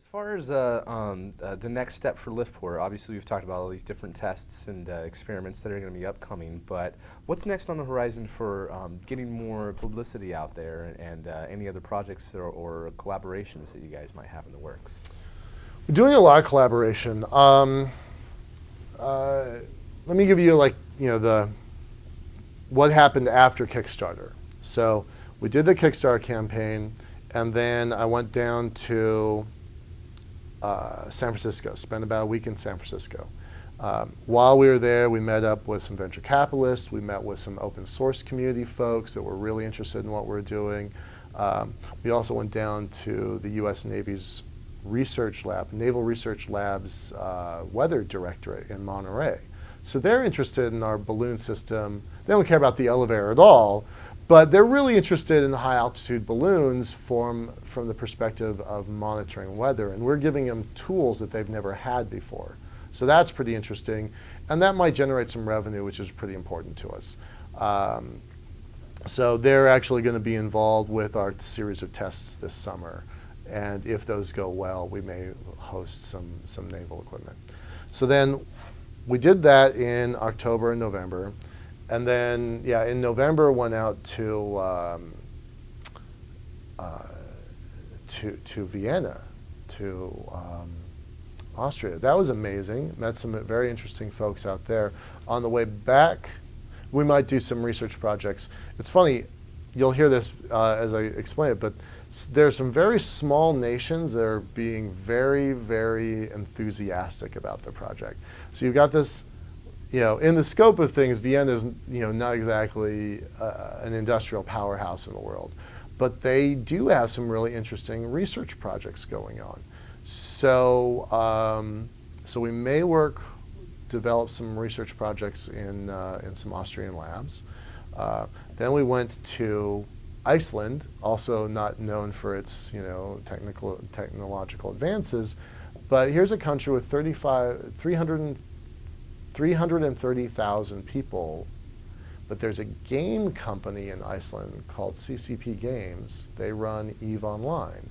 As far as the next step for Liftport, obviously we've talked about all these different tests and experiments that are going to be upcoming, but what's next on the horizon for getting more publicity out there and any other projects or collaborations that you guys might have in the works? We're doing a lot of collaboration. Let me give you what happened after Kickstarter. So we did the Kickstarter campaign, and then I went down to San Francisco, spent about a week in San Francisco. While we were there, we met up with some venture capitalists. We met with some open source community folks that were really interested in what we're doing. We also went down to the U.S. Navy's research lab, Naval Research Lab's weather directorate in Monterey. So they're interested in our balloon system. They don't care about the elevator at all, but they're really interested in high altitude balloons from the perspective of monitoring weather. And we're giving them tools that they've never had before. So that's pretty interesting. And that might generate some revenue, which is pretty important to us. So they're actually going to be involved with our series of tests this summer. And if those go well, we may host some naval equipment. So then we did that in October and November. And then, yeah, in November, went out to Vienna, to Austria. That was amazing. Met some very interesting folks out there. On the way back, we might do some research projects. It's funny, you'll hear this as I explain it, but there's some very small nations that are being very, very enthusiastic about the project. So you've got this, in the scope of things, Vienna is, not exactly an industrial powerhouse in the world, but they do have some really interesting research projects going on. So, so we may develop some research projects in some Austrian labs. Then we went to Iceland, also not known for its technological advances, but here's a country with 330,000 people, but there's a game company in Iceland called CCP Games. They run EVE Online.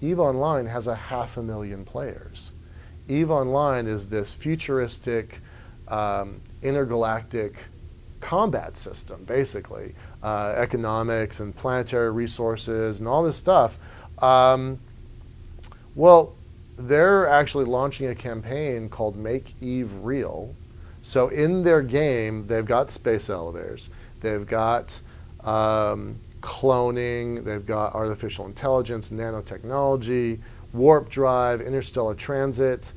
EVE Online has 500,000 players. EVE Online is this futuristic, intergalactic combat system, basically. Economics and planetary resources and all this stuff. Well, they're actually launching a campaign called Make EVE Real. So in their game, they've got space elevators, they've got cloning, they've got artificial intelligence, nanotechnology, warp drive, interstellar transit.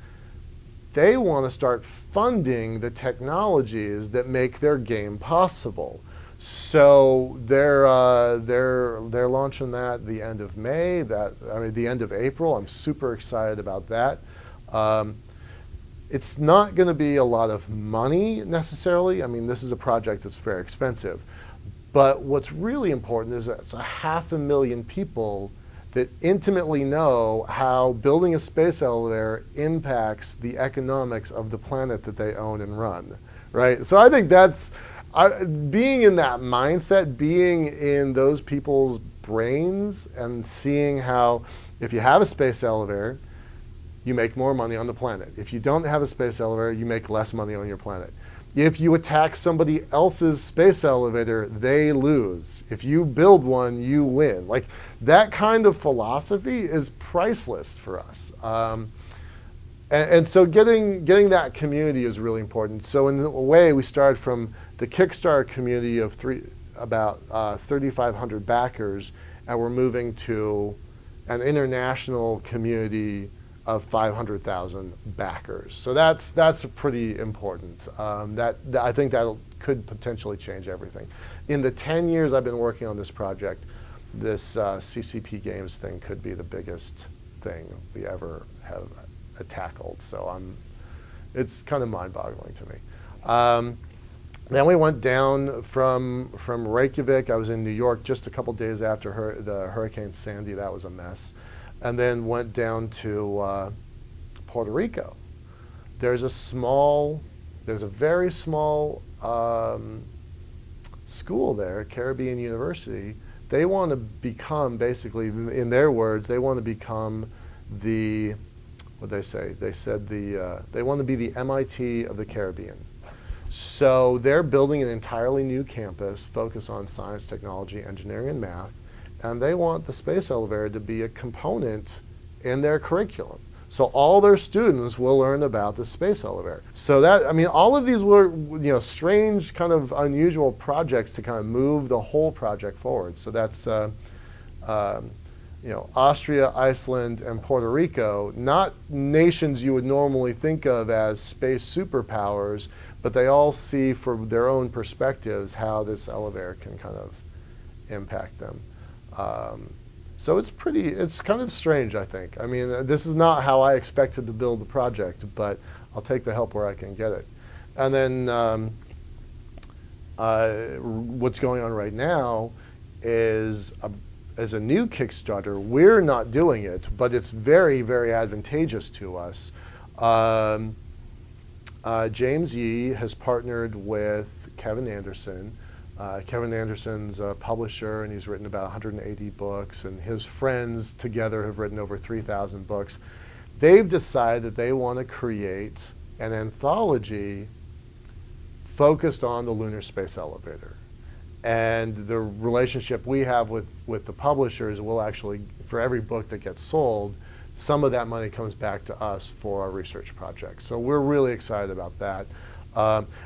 They want to start funding the technologies that make their game possible. So they're launching that the end of May. The end of April. I'm super excited about that. It's not going to be a lot of money necessarily. I mean, this is a project that's very expensive. But what's really important is that it's 500,000 people that intimately know how building a space elevator impacts the economics of the planet that they own and run, right? So I think that's, being in that mindset, being in those people's brains and seeing how if you have a space elevator, you make more money on the planet. If you don't have a space elevator, you make less money on your planet. If you attack somebody else's space elevator, they lose. If you build one, you win. Like, that kind of philosophy is priceless for us. And so getting that community is really important. So in a way, we started from the Kickstarter community of about 3,500 backers, and we're moving to an international community of 500,000 backers. So that's pretty important. I think that could potentially change everything. In the 10 years I've been working on this project, this CCP Games thing could be the biggest thing we ever have tackled. So it's kind of mind-boggling to me. Then we went down from Reykjavik. I was in New York just a couple days after the Hurricane Sandy. That was a mess. And then went down to Puerto Rico. There's a very small school there, Caribbean University. They want to become, basically, in their words, they want to become what they say? They said they want to be the MIT of the Caribbean. So they're building an entirely new campus focused on science, technology, engineering, and math, and they want the space elevator to be a component in their curriculum. So all their students will learn about the space elevator. So that, I mean, all of these were, strange, kind of unusual projects to kind of move the whole project forward. So that's, Austria, Iceland, and Puerto Rico, not nations you would normally think of as space superpowers, but they all see from their own perspectives how this elevator can kind of impact them. So it's kind of strange, I think. I mean, this is not how I expected to build the project, but I'll take the help where I can get it. And then what's going on right now is a new Kickstarter. We're not doing it, but it's very, very advantageous to us. James Yee has partnered with Kevin Anderson. Kevin Anderson's a publisher, and he's written about 180 books, and his friends together have written over 3,000 books. They've decided that they want to create an anthology focused on the Lunar Space Elevator. And the relationship we have with the publishers will actually, for every book that gets sold, some of that money comes back to us for our research project. So we're really excited about that.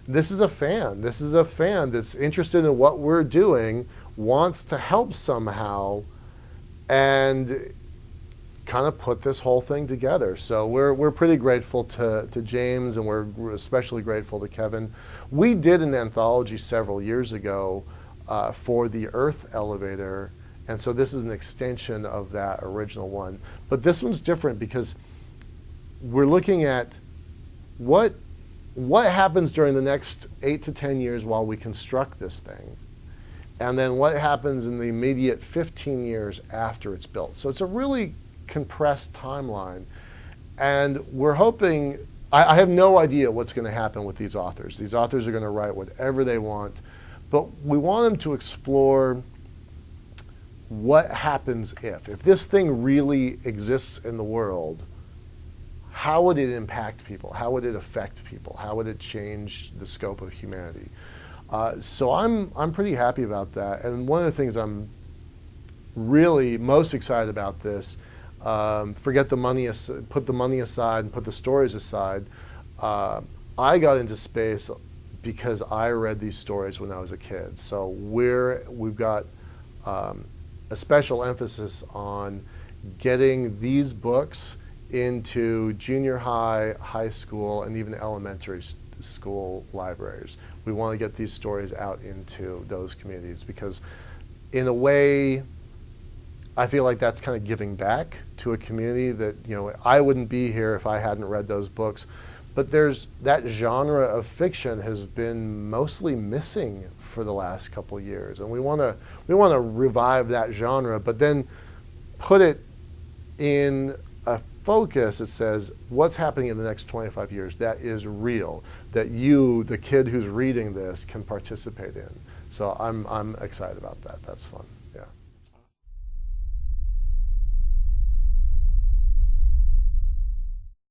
This is a fan. This is a fan that's interested in what we're doing, wants to help somehow, and kind of put this whole thing together. So we're pretty grateful to James, and we're especially grateful to Kevin. We did an anthology several years ago for the Earth elevator, and so this is an extension of that original one. But this one's different because we're looking at what happens during the next 8 to 10 years while we construct this thing, and then what happens in the immediate 15 years after it's built. So it's a really compressed timeline, and we're hoping, I have no idea what's going to happen with these authors. These authors are going to write whatever they want, but we want them to explore what happens if this thing really exists in the world. How would it impact people? How would it affect people? How would it change the scope of humanity? So I'm pretty happy about that. And one of the things I'm really most excited about this, forget the money, put the money aside and put the stories aside. I got into space because I read these stories when I was a kid. So we've got a special emphasis on getting these books into junior high, high school, and even elementary school libraries. We want to get these stories out into those communities because, in a way, I feel like that's kind of giving back to a community that, I wouldn't be here if I hadn't read those books. But that genre of fiction has been mostly missing for the last couple of years, and we want to revive that genre, but then put it in a focus that says what's happening in the next 25 years that is real, that you, the kid who's reading this, can participate in. So I'm excited about that. That's fun.